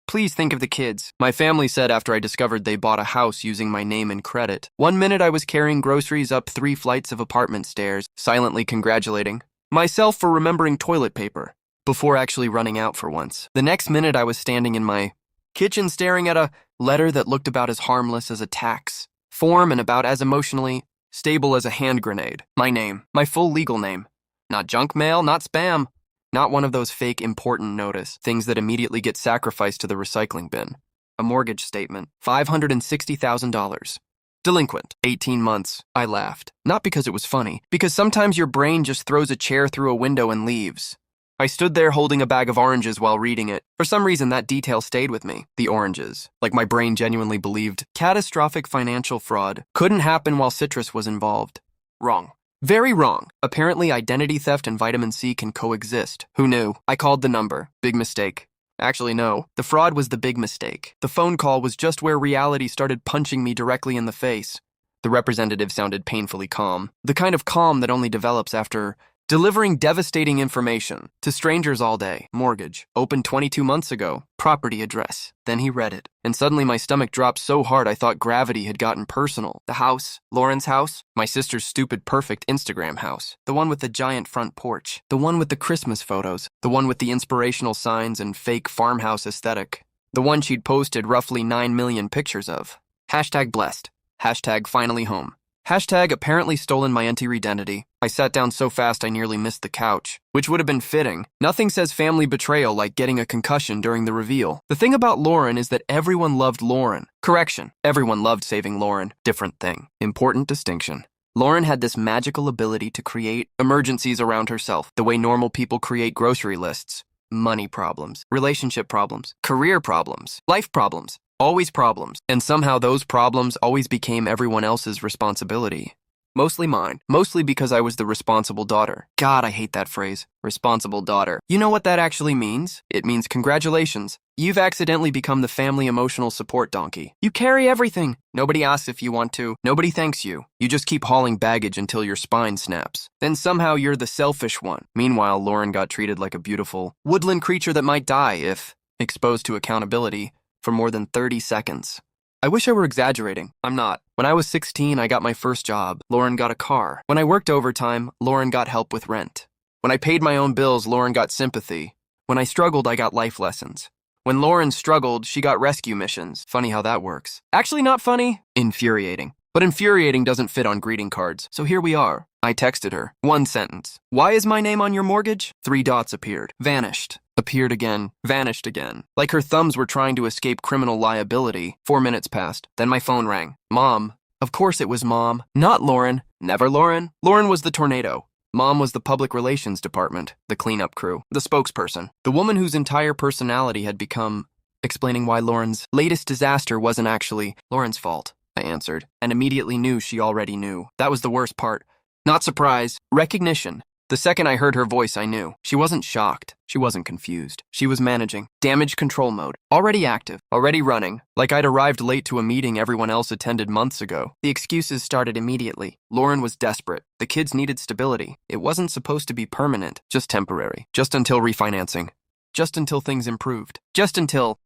Please think of the kids. My family said after I discovered they bought a house using my name and credit. 1 minute I was carrying groceries up 3 flights of apartment stairs, silently congratulating myself for remembering toilet paper, before actually running out for once. The next minute I was standing in my kitchen staring at a letter that looked about as harmless as a tax form and about as emotionally stable as a hand grenade. My name, my full legal name. Not junk mail, not spam. Not one of those fake important notice, things that immediately get sacrificed to the recycling bin. A mortgage statement, $560,000. Delinquent, 18 months. I laughed. Not because it was funny, because sometimes your brain just throws a chair through a window and leaves. I stood there holding a bag of oranges while reading it. For some reason, that detail stayed with me. The oranges. Like my brain genuinely believed catastrophic financial fraud couldn't happen while citrus was involved. Wrong. Very wrong. Apparently, identity theft and vitamin C can coexist. Who knew? I called the number. Big mistake. Actually, no. The fraud was the big mistake. The phone call was just where reality started punching me directly in the face. The representative sounded painfully calm. The kind of calm that only develops after delivering devastating information to strangers all day. Mortgage. Opened 22 months ago. Property address. Then he read it. And suddenly my stomach dropped so hard I thought gravity had gotten personal. The house. Lauren's house. My sister's stupid perfect Instagram house. The one with the giant front porch. The one with the Christmas photos. The one with the inspirational signs and fake farmhouse aesthetic. The one she'd posted roughly 9 million pictures of. Hashtag blessed. Hashtag finally home. Hashtag apparently stolen my identity. I sat down so fast I nearly missed the couch, which would have been fitting. Nothing says family betrayal like getting a concussion during the reveal. The thing about Lauren is that everyone loved Lauren. Correction, everyone loved saving Lauren. Different thing. Important distinction. Lauren had this magical ability to create emergencies around herself, the way normal people create grocery lists. Money problems, relationship problems, career problems, life problems. Always problems, and somehow those problems always became everyone else's responsibility. Mostly mine, mostly because I was the responsible daughter. God, I hate that phrase, responsible daughter. You know what that actually means? It means congratulations. You've accidentally become the family emotional support donkey. You carry everything. Nobody asks if you want to. Nobody thanks you. You just keep hauling baggage until your spine snaps. Then somehow you're the selfish one. Meanwhile, Lauren got treated like a beautiful woodland creature that might die if exposed to accountability for more than 30 seconds. I wish I were exaggerating. I'm not. When I was 16, I got my first job. Lauren got a car. When I worked overtime, Lauren got help with rent. When I paid my own bills, Lauren got sympathy. When I struggled, I got life lessons. When Lauren struggled, she got rescue missions. Funny how that works. Actually not funny. Infuriating. But infuriating doesn't fit on greeting cards, so here we are. I texted her. 1 sentence. Why is my name on your mortgage? 3 dots appeared. Vanished. Appeared again. Vanished again. Like her thumbs were trying to escape criminal liability. 4 minutes passed. Then my phone rang. Mom. Of course it was Mom. Not Lauren. Never Lauren. Lauren was the tornado. Mom was the public relations department, the cleanup crew, the spokesperson, the woman whose entire personality had become explaining why Lauren's latest disaster wasn't actually Lauren's fault. I answered, and immediately knew she already knew. That was the worst part. Not surprise, recognition. The second I heard her voice, I knew. She wasn't shocked. She wasn't confused. She was managing. Damage control mode. Already active. Already running. Like I'd arrived late to a meeting everyone else attended months ago. The excuses started immediately. Lauren was desperate. The kids needed stability. It wasn't supposed to be permanent, just temporary. Just until refinancing. Just until things improved. Just until.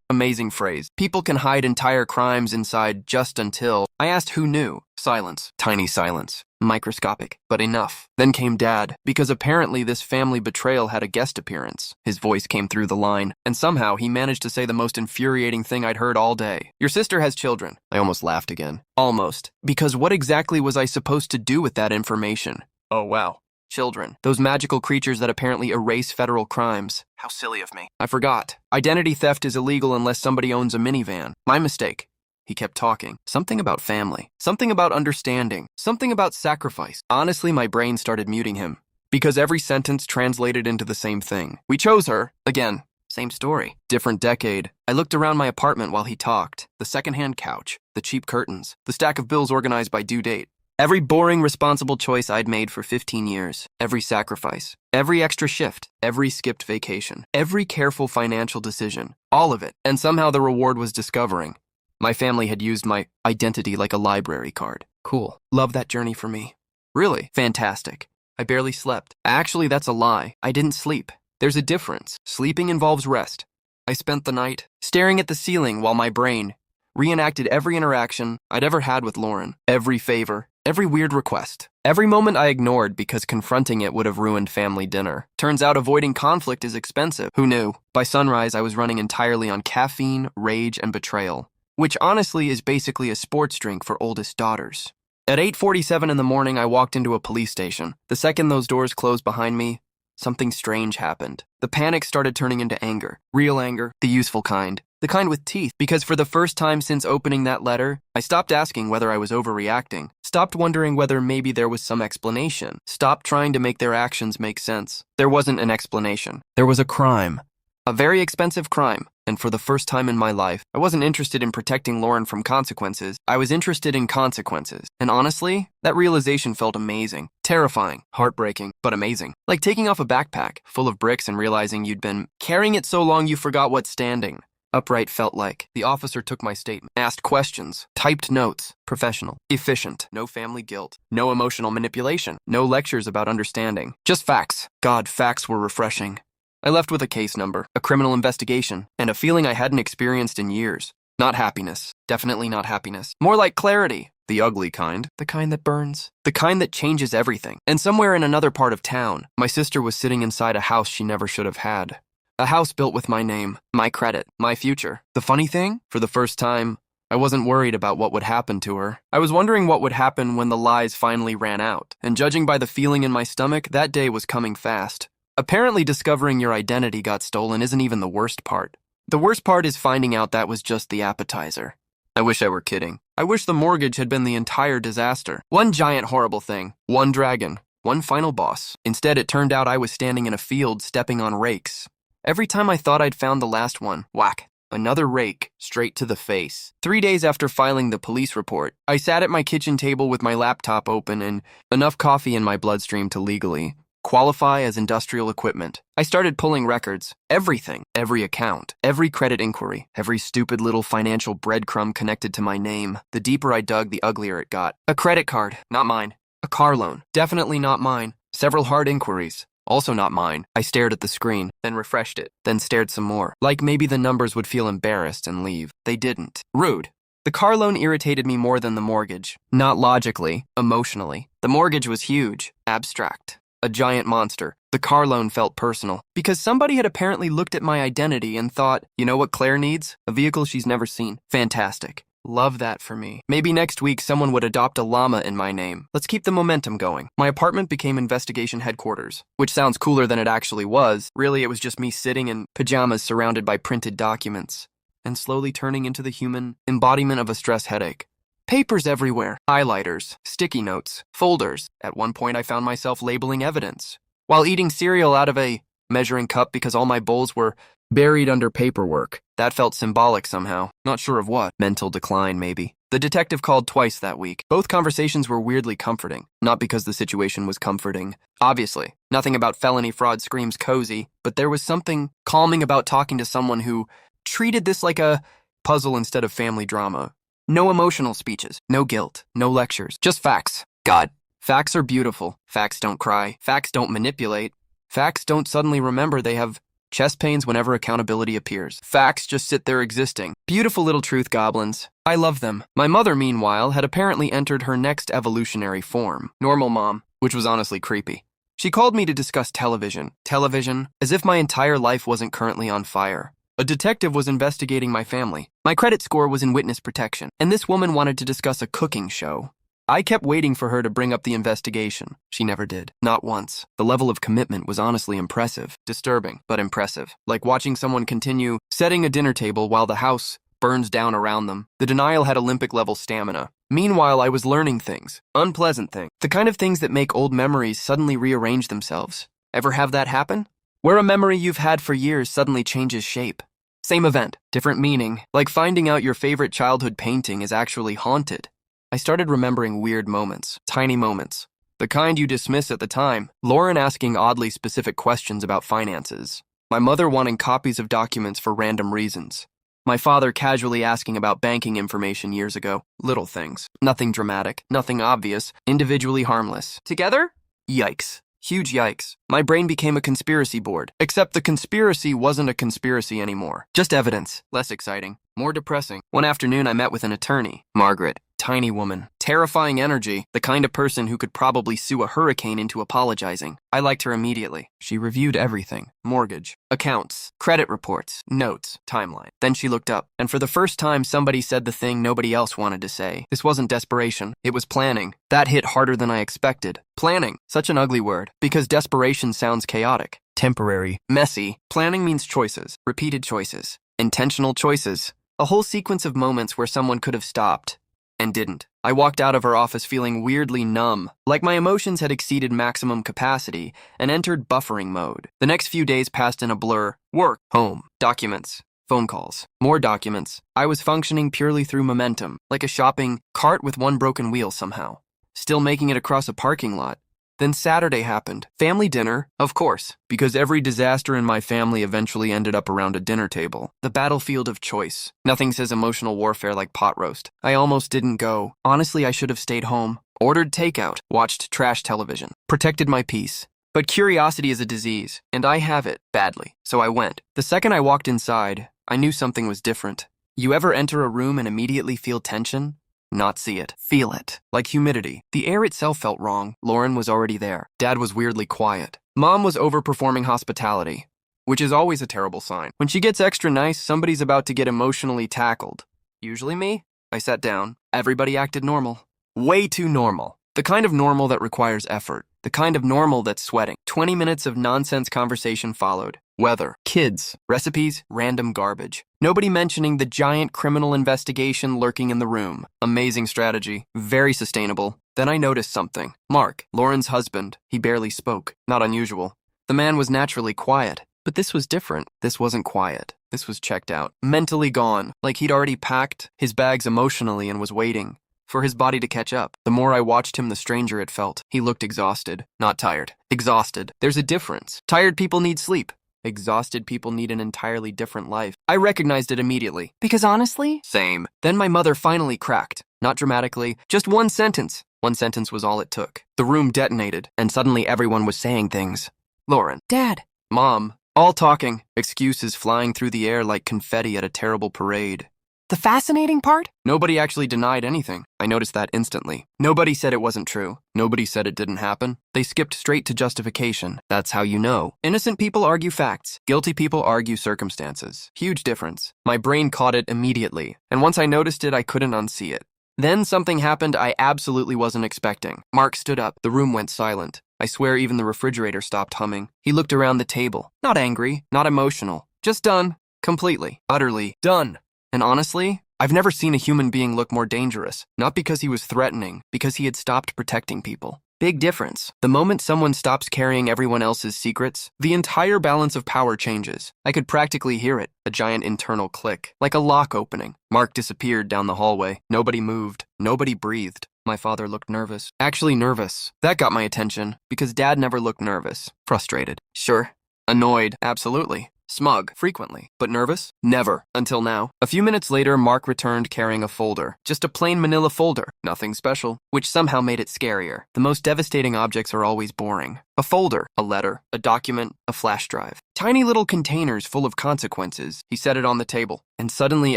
Amazing phrase. People can hide entire crimes inside just until. I asked who knew. Silence. Tiny silence. Microscopic. But enough. Then came Dad, because apparently this family betrayal had a guest appearance. His voice came through the line, and somehow he managed to say the most infuriating thing I'd heard all day. Your sister has children. I almost laughed again. Almost. Because what exactly was I supposed to do with that information? Oh, wow. Children. Those magical creatures that apparently erase federal crimes. How silly of me. I forgot. Identity theft is illegal unless somebody owns a minivan. My mistake. He kept talking. Something about family. Something about understanding. Something about sacrifice. Honestly, my brain started muting him. Because every sentence translated into the same thing. We chose her. Again. Same story. Different decade. I looked around my apartment while he talked. The secondhand couch. The cheap curtains. The stack of bills organized by due date. Every boring, responsible choice I'd made for 15 years. Every sacrifice. Every extra shift. Every skipped vacation. Every careful financial decision. All of it. And somehow the reward was discovering. My family had used my identity like a library card. Cool. Love that journey for me. Really? Fantastic. I barely slept. Actually, that's a lie. I didn't sleep. There's a difference. Sleeping involves rest. I spent the night staring at the ceiling while my brain reenacted every interaction I'd ever had with Lauren, every favor, every weird request, every moment I ignored because confronting it would have ruined family dinner. Turns out avoiding conflict is expensive. Who knew? By sunrise, I was running entirely on caffeine, rage, and betrayal, which honestly is basically a sports drink for oldest daughters. At 8:47 in the morning, I walked into a police station. The second those doors closed behind me, something strange happened. The panic started turning into anger. Real anger, the useful kind. The kind with teeth, because for the first time since opening that letter, I stopped asking whether I was overreacting, stopped wondering whether maybe there was some explanation, stopped trying to make their actions make sense. There wasn't an explanation. There was a crime. A very expensive crime, and for the first time in my life, I wasn't interested in protecting Lauren from consequences. I was interested in consequences. And honestly, that realization felt amazing. Terrifying, heartbreaking, but amazing. Like taking off a backpack full of bricks and realizing you'd been carrying it so long you forgot what's standing. Upright felt like. The officer took my statement, asked questions, typed notes, professional, efficient, no family guilt, no emotional manipulation, no lectures about understanding, just facts. God, facts were refreshing. I left with a case number, a criminal investigation, and a feeling I hadn't experienced in years. Not happiness. Definitely not happiness. More like clarity. The ugly kind. The kind that burns. The kind that changes everything. And somewhere in another part of town, my sister was sitting inside a house she never should have had. A house built with my name, my credit, my future. The funny thing, for the first time, I wasn't worried about what would happen to her. I was wondering what would happen when the lies finally ran out. And judging by the feeling in my stomach, that day was coming fast. Apparently discovering your identity got stolen isn't even the worst part. The worst part is finding out that was just the appetizer. I wish I were kidding. I wish the mortgage had been the entire disaster. One giant horrible thing. One dragon. One final boss. Instead, it turned out I was standing in a field stepping on rakes. Every time I thought I'd found the last one, whack, another rake, straight to the face. 3 days after filing the police report, I sat at my kitchen table with my laptop open and enough coffee in my bloodstream to legally qualify as industrial equipment. I started pulling records. Everything. Every account. Every credit inquiry. Every stupid little financial breadcrumb connected to my name. The deeper I dug, the uglier it got. A credit card. Not mine. A car loan. Definitely not mine. Several hard inquiries. Also not mine. I stared at the screen, then refreshed it, then stared some more. Like maybe the numbers would feel embarrassed and leave. They didn't. Rude. The car loan irritated me more than the mortgage. Not logically, emotionally. The mortgage was huge, abstract, a giant monster. The car loan felt personal, because somebody had apparently looked at my identity and thought, you know what Claire needs? A vehicle she's never seen. Fantastic. Love that for me. Maybe next week someone would adopt a llama in my name. Let's keep the momentum going. My apartment became investigation headquarters, which sounds cooler than it actually was. Really, it was just me sitting in pajamas surrounded by printed documents, and slowly turning into the human embodiment of a stress headache. Papers everywhere, highlighters, sticky notes, folders. At one point, I found myself labeling evidence, while eating cereal out of a measuring cup because all my bowls were buried under paperwork. That felt symbolic somehow. Not sure of what. Mental decline, maybe. The detective called twice that week. Both conversations were weirdly comforting. Not because the situation was comforting. Obviously. Nothing about felony fraud screams cozy, but there was something calming about talking to someone who treated this like a puzzle instead of family drama. No emotional speeches. No guilt. No lectures. Just facts. God. Facts are beautiful. Facts don't cry. Facts don't manipulate. Facts don't suddenly remember they have chest pains whenever accountability appears. Facts just sit there existing. Beautiful little truth goblins. I love them. My mother, meanwhile, had apparently entered her next evolutionary form. Normal mom, which was honestly creepy. She called me to discuss television. Television, as if my entire life wasn't currently on fire. A detective was investigating my family. My credit score was in witness protection, and this woman wanted to discuss a cooking show. I kept waiting for her to bring up the investigation. She never did. Not once. The level of commitment was honestly impressive. Disturbing, but impressive. Like watching someone continue setting a dinner table while the house burns down around them. The denial had Olympic-level stamina. Meanwhile, I was learning things. Unpleasant things. The kind of things that make old memories suddenly rearrange themselves. Ever have that happen? Where a memory you've had for years suddenly changes shape. Same event, different meaning. Like finding out your favorite childhood painting is actually haunted. I started remembering weird moments, tiny moments, the kind you dismiss at the time. Lauren asking oddly specific questions about finances. My mother wanting copies of documents for random reasons. My father casually asking about banking information years ago. Little things. Nothing dramatic, nothing obvious, individually harmless. Together? Yikes. Huge yikes. My brain became a conspiracy board. Except the conspiracy wasn't a conspiracy anymore. Just evidence. Less exciting. More depressing. One afternoon, I met with an attorney. Margaret. Tiny woman. Terrifying energy. The kind of person who could probably sue a hurricane into apologizing. I liked her immediately. She reviewed everything. Mortgage, accounts, credit reports, notes, timeline. Then she looked up, and for the first time, somebody said the thing nobody else wanted to say. This wasn't desperation. It was planning. That hit harder than I expected. Planning. Such an ugly word, because desperation sounds chaotic, temporary, messy. Planning means choices, repeated choices, intentional choices. A whole sequence of moments where someone could have stopped and didn't. I walked out of her office feeling weirdly numb, like my emotions had exceeded maximum capacity and entered buffering mode. The next few days passed in a blur. Work, home, documents, phone calls, more documents. I was functioning purely through momentum, like a shopping cart with one broken wheel somehow. Still making it across a parking lot. Then Saturday happened. Family dinner, of course, because every disaster in my family eventually ended up around a dinner table. The battlefield of choice. Nothing says emotional warfare like pot roast. I almost didn't go. Honestly, I should have stayed home. Ordered takeout. Watched trash television. Protected my peace. But curiosity is a disease, and I have it badly. So I went. The second I walked inside, I knew something was different. You ever enter a room and immediately feel tension? Not see it. Feel it. Like humidity. The air itself felt wrong. Lauren was already there. Dad was weirdly quiet. Mom was overperforming hospitality, which is always a terrible sign. When she gets extra nice, somebody's about to get emotionally tackled. Usually me. I sat down. Everybody acted normal. Way too normal. The kind of normal that requires effort. The kind of normal that's sweating. 20 minutes of nonsense conversation followed. Weather, kids, recipes, random garbage. Nobody mentioning the giant criminal investigation lurking in the room. Amazing strategy. Very sustainable. Then I noticed something. Mark, Lauren's husband. He barely spoke. Not unusual. The man was naturally quiet. But this was different. This wasn't quiet. This was checked out. Mentally gone. Like he'd already packed his bags emotionally and was waiting for his body to catch up. The more I watched him, the stranger it felt. He looked exhausted. Not tired. Exhausted. There's a difference. Tired people need sleep. Exhausted people need an entirely different life. I recognized it immediately. Because honestly, same. Then my mother finally cracked. Not dramatically, just one sentence. One sentence was all it took. The room detonated, and suddenly everyone was saying things. Lauren. Dad. Mom. All talking. Excuses flying through the air like confetti at a terrible parade. The fascinating part? Nobody actually denied anything. I noticed that instantly. Nobody said it wasn't true. Nobody said it didn't happen. They skipped straight to justification. That's how you know. Innocent people argue facts. Guilty people argue circumstances. Huge difference. My brain caught it immediately, and once I noticed it, I couldn't unsee it. Then something happened I absolutely wasn't expecting. Mark stood up. The room went silent. I swear even the refrigerator stopped humming. He looked around the table. Not angry, not emotional. Just done. Completely. Utterly. Done. And honestly, I've never seen a human being look more dangerous. Not because he was threatening, because he had stopped protecting people. Big difference. The moment someone stops carrying everyone else's secrets, the entire balance of power changes. I could practically hear it, a giant internal click, like a lock opening. Mark disappeared down the hallway. Nobody moved. Nobody breathed. My father looked nervous. Actually nervous. That got my attention, because Dad never looked nervous. Frustrated. Sure. Annoyed. Absolutely. Smug, frequently. But nervous? Never, until now. A few minutes later, Mark returned carrying a folder. Just a plain manila folder. Nothing special. Which somehow made it scarier. The most devastating objects are always boring. A folder, a letter, a document, a flash drive. Tiny little containers full of consequences. He set it on the table. And suddenly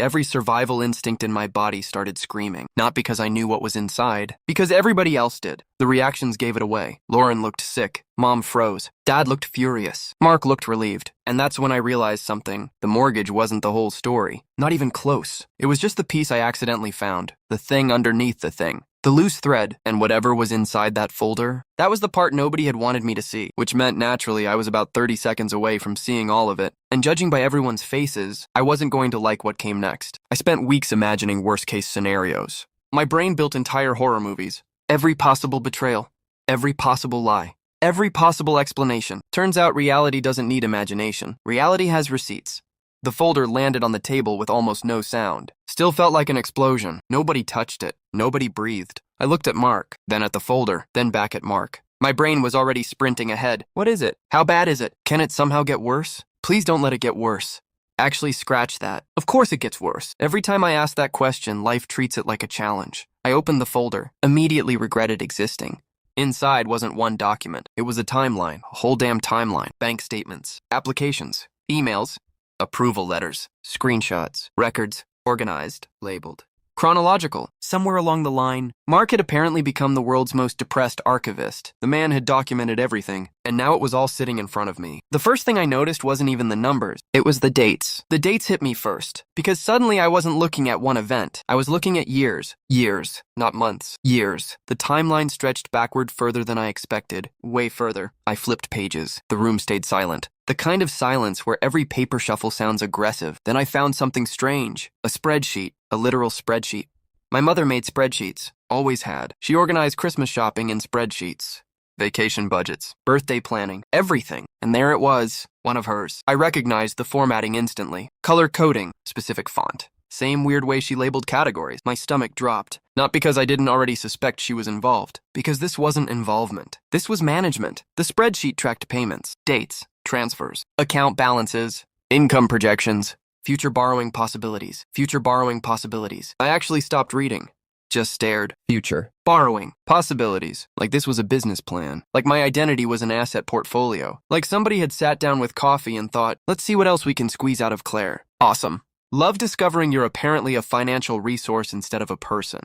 every survival instinct in my body started screaming. Not because I knew what was inside. Because everybody else did. The reactions gave it away. Lauren looked sick. Mom froze. Dad looked furious. Mark looked relieved. And that's when I realized something. The mortgage wasn't the whole story. Not even close. It was just the piece I accidentally found. The thing underneath the thing. The loose thread, and whatever was inside that folder, that was the part nobody had wanted me to see, which meant naturally I was about 30 seconds away from seeing all of it. And judging by everyone's faces, I wasn't going to like what came next. I spent weeks imagining worst-case scenarios. My brain built entire horror movies. Every possible betrayal. Every possible lie. Every possible explanation. Turns out reality doesn't need imagination. Reality has receipts. The folder landed on the table with almost no sound. Still felt like an explosion. Nobody touched it. Nobody breathed. I looked at Mark, then at the folder, then back at Mark. My brain was already sprinting ahead. What is it? How bad is it? Can it somehow get worse? Please don't let it get worse. Actually, scratch that. Of course it gets worse. Every time I ask that question, life treats it like a challenge. I opened the folder, immediately regretted existing. Inside wasn't one document. It was a timeline, a whole damn timeline. Bank statements, applications, emails, approval letters, screenshots, records, organized, labeled. Chronological. Somewhere along the line, Mark had apparently become the world's most depressed archivist. The man had documented everything, and now it was all sitting in front of me. The first thing I noticed wasn't even the numbers. It was the dates. The dates hit me first, because suddenly I wasn't looking at one event. I was looking at years. Years, not months. Years. The timeline stretched backward further than I expected. Way further. I flipped pages. The room stayed silent. The kind of silence where every paper shuffle sounds aggressive. Then I found something strange. A spreadsheet. A literal spreadsheet. My mother made spreadsheets. Always had. She organized Christmas shopping in spreadsheets. Vacation budgets. Birthday planning. Everything. And there it was. One of hers. I recognized the formatting instantly. Color coding. Specific font. Same weird way she labeled categories. My stomach dropped. Not because I didn't already suspect she was involved. Because this wasn't involvement. This was management. The spreadsheet tracked payments, dates, transfers, account balances, income projections, future borrowing possibilities, future borrowing possibilities. I actually stopped reading. Just stared. Future. Borrowing. Possibilities. Like this was a business plan. Like my identity was an asset portfolio. Like somebody had sat down with coffee and thought, let's see what else we can squeeze out of Claire. Awesome. Love discovering you're apparently a financial resource instead of a person.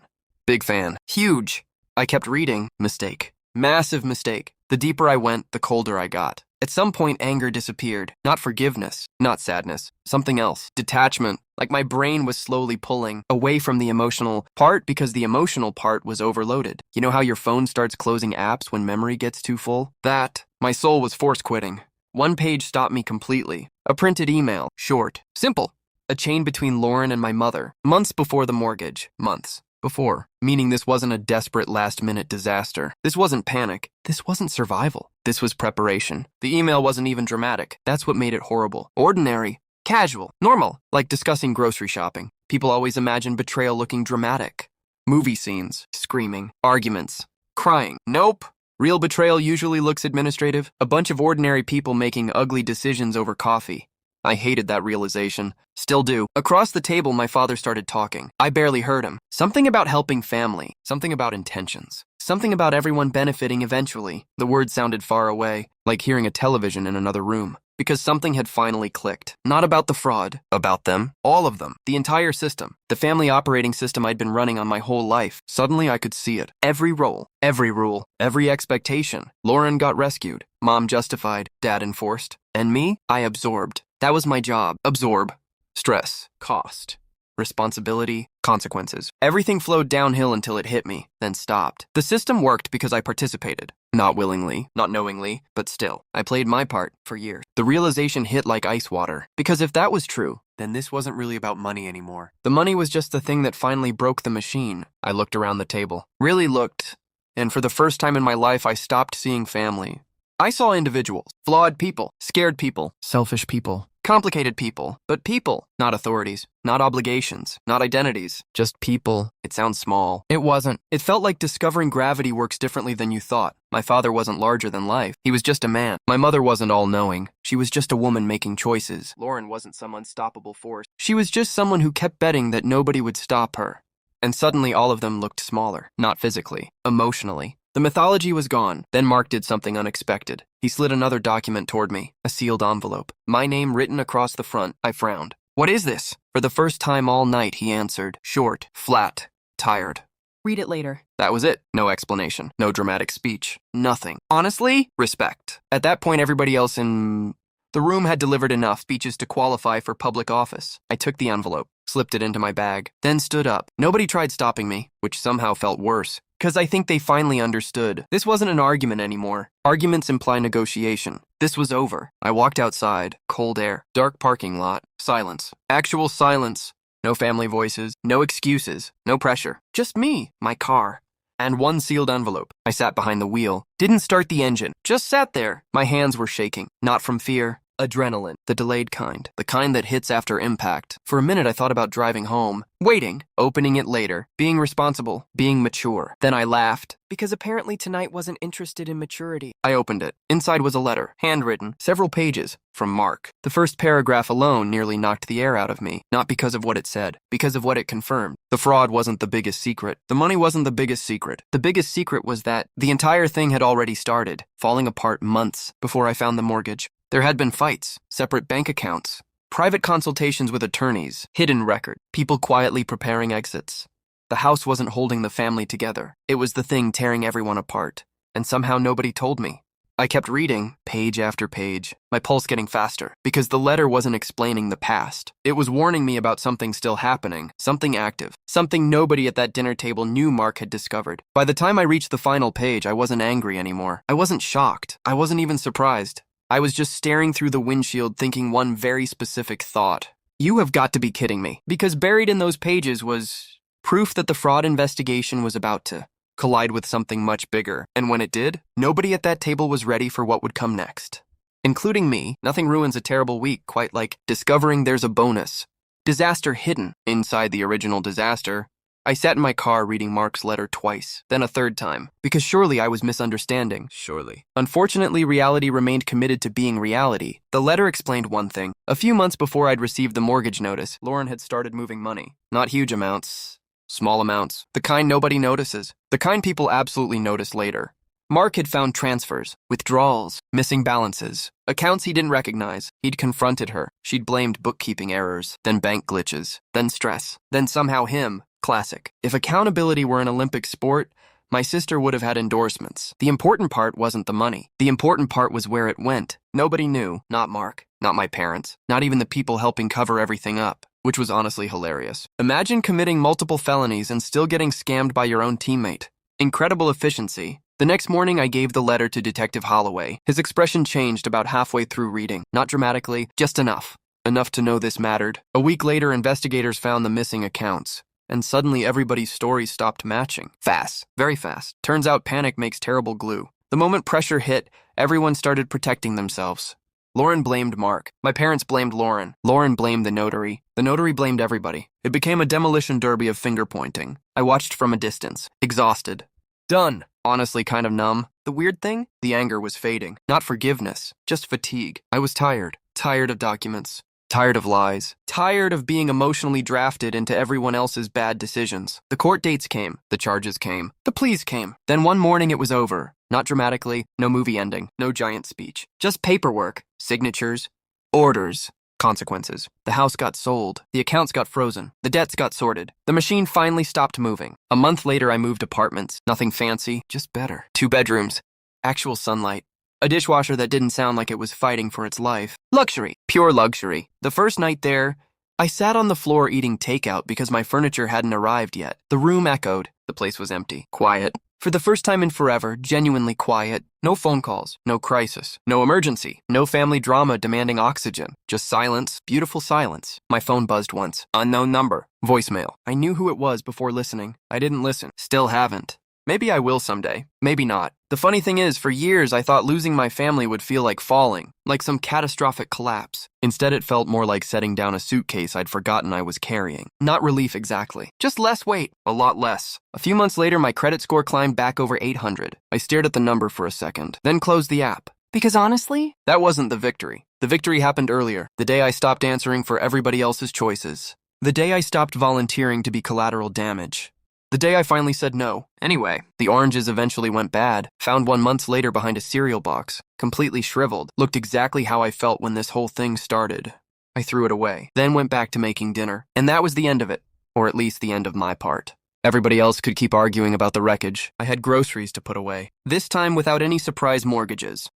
Big fan. Huge. I kept reading. Mistake. Massive mistake. The deeper I went, the colder I got. At some point, anger disappeared. Not forgiveness. Not sadness. Something else. Detachment. Like my brain was slowly pulling away from the emotional part because the emotional part was overloaded. You know how your phone starts closing apps when memory gets too full? That. My soul was force quitting. One page stopped me completely. A printed email. Short. Simple. A chain between Lauren and my mother. Months before the mortgage. Months. Before. Meaning this wasn't a desperate last-minute disaster. This wasn't panic. This wasn't survival. This was preparation. The email wasn't even dramatic. That's what made it horrible. Ordinary. Casual. Normal. Like discussing grocery shopping. People always imagine betrayal looking dramatic. Movie scenes. Screaming. Arguments. Crying. Nope. Real betrayal usually looks administrative. A bunch of ordinary people making ugly decisions over coffee. I hated that realization. Still do. Across the table, my father started talking. I barely heard him. Something about helping family. Something about intentions. Something about everyone benefiting eventually. The words sounded far away, like hearing a television in another room. Because something had finally clicked. Not about the fraud. About them. All of them. The entire system. The family operating system I'd been running on my whole life. Suddenly I could see it. Every role. Every rule. Every expectation. Lauren got rescued. Mom justified. Dad enforced. And me? I absorbed. That was my job. Absorb. Stress. Cost. Responsibility. Consequences. Everything flowed downhill until it hit me, then stopped. The system worked because I participated. Not willingly, not knowingly, but still. I played my part for years. The realization hit like ice water. Because if that was true, then this wasn't really about money anymore. The money was just the thing that finally broke the machine. I looked around the table. Really looked. And for the first time in my life, I stopped seeing family. I saw individuals, flawed people, scared people, selfish people, complicated people, but people, not authorities, not obligations, not identities, just people. It sounds small. It wasn't. It felt like discovering gravity works differently than you thought. My father wasn't larger than life. He was just a man. My mother wasn't all-knowing. She was just a woman making choices. Lauren wasn't some unstoppable force. She was just someone who kept betting that nobody would stop her. And suddenly all of them looked smaller, not physically, emotionally. The mythology was gone. Then Mark did something unexpected. He slid another document toward me, a sealed envelope. My name written across the front. I frowned. What is this? For the first time all night, he answered. Short, flat, tired. Read it later. That was it. No explanation. No dramatic speech. Nothing. Honestly, respect. At that point, everybody else in the room had delivered enough speeches to qualify for public office. I took the envelope, slipped it into my bag, then stood up. Nobody tried stopping me, which somehow felt worse. Because I think they finally understood. This wasn't an argument anymore. Arguments imply negotiation. This was over. I walked outside. Cold air. Dark parking lot. Silence. Actual silence. No family voices. No excuses. No pressure. Just me. My car. And one sealed envelope. I sat behind the wheel. Didn't start the engine. Just sat there. My hands were shaking. Not from fear. Adrenaline, the delayed kind, the kind that hits after impact. For a minute, I thought about driving home, waiting, opening it later, being responsible, being mature. Then I laughed, because apparently tonight wasn't interested in maturity. I opened it. Inside was a letter, handwritten, several pages, from Mark. The first paragraph alone nearly knocked the air out of me, not because of what it said, because of what it confirmed. The fraud wasn't the biggest secret. The money wasn't the biggest secret. The biggest secret was that the entire thing had already started, falling apart months before I found the mortgage. There had been fights, separate bank accounts, private consultations with attorneys, hidden record, people quietly preparing exits. The house wasn't holding the family together. It was the thing tearing everyone apart. And somehow nobody told me. I kept reading, page after page, my pulse getting faster, because the letter wasn't explaining the past. It was warning me about something still happening, something active, something nobody at that dinner table knew Mark had discovered. By the time I reached the final page, I wasn't angry anymore. I wasn't shocked. I wasn't even surprised. I was just staring through the windshield thinking one very specific thought. You have got to be kidding me. Because buried in those pages was proof that the fraud investigation was about to collide with something much bigger. And when it did, nobody at that table was ready for what would come next. Including me. Nothing ruins a terrible week quite like discovering there's a bonus. Disaster hidden inside the original disaster. I sat in my car reading Mark's letter twice, then a third time, because surely I was misunderstanding. Surely. Unfortunately, reality remained committed to being reality. The letter explained one thing. A few months before I'd received the mortgage notice, Lauren had started moving money. Not huge amounts, small amounts. The kind nobody notices. The kind people absolutely notice later. Mark had found transfers, withdrawals, missing balances, accounts he didn't recognize. He'd confronted her. She'd blamed bookkeeping errors, then bank glitches, then stress, then somehow him. Classic. If accountability were an Olympic sport, my sister would have had endorsements. The important part wasn't the money. The important part was where it went. Nobody knew, not Mark, not my parents, not even the people helping cover everything up, which was honestly hilarious. Imagine committing multiple felonies and still getting scammed by your own teammate. Incredible efficiency. The next morning, I gave the letter to Detective Holloway. His expression changed about halfway through reading. Not dramatically, just enough. Enough to know this mattered. A week later, investigators found the missing accounts. And suddenly everybody's stories stopped matching. Fast. Very fast. Turns out panic makes terrible glue. The moment pressure hit, everyone started protecting themselves. Lauren blamed Mark. My parents blamed Lauren. Lauren blamed the notary. The notary blamed everybody. It became a demolition derby of finger-pointing. I watched from a distance, exhausted. Done. Honestly kind of numb. The weird thing? The anger was fading. Not forgiveness, just fatigue. I was tired. Tired of documents. Tired of lies. Tired of being emotionally drafted into everyone else's bad decisions. The court dates came. The charges came. The pleas came. Then one morning it was over. Not dramatically, no movie ending, no giant speech. Just paperwork, signatures, orders, consequences. The house got sold. The accounts got frozen. The debts got sorted. The machine finally stopped moving. A month later I moved apartments. Nothing fancy, just better. 2 bedrooms. Actual sunlight. A dishwasher that didn't sound like it was fighting for its life. Luxury. Pure luxury. The first night there, I sat on the floor eating takeout because my furniture hadn't arrived yet. The room echoed. The place was empty. Quiet. For the first time in forever, genuinely quiet. No phone calls. No crisis. No emergency. No family drama demanding oxygen. Just silence. Beautiful silence. My phone buzzed once. Unknown number. Voicemail. I knew who it was before listening. I didn't listen. Still haven't. Maybe I will someday. Maybe not. The funny thing is, for years I thought losing my family would feel like falling, like some catastrophic collapse. Instead it felt more like setting down a suitcase I'd forgotten I was carrying. Not relief exactly. Just less weight. A lot less. A few months later my credit score climbed back over 800. I stared at the number for a second, then closed the app. Because honestly, that wasn't the victory. The victory happened earlier, the day I stopped answering for everybody else's choices. The day I stopped volunteering to be collateral damage. The day I finally said no. Anyway, the oranges eventually went bad. Found one months later behind a cereal box. Completely shriveled. Looked exactly how I felt when this whole thing started. I threw it away. Then went back to making dinner. And that was the end of it. Or at least the end of my part. Everybody else could keep arguing about the wreckage. I had groceries to put away. This time without any surprise mortgages.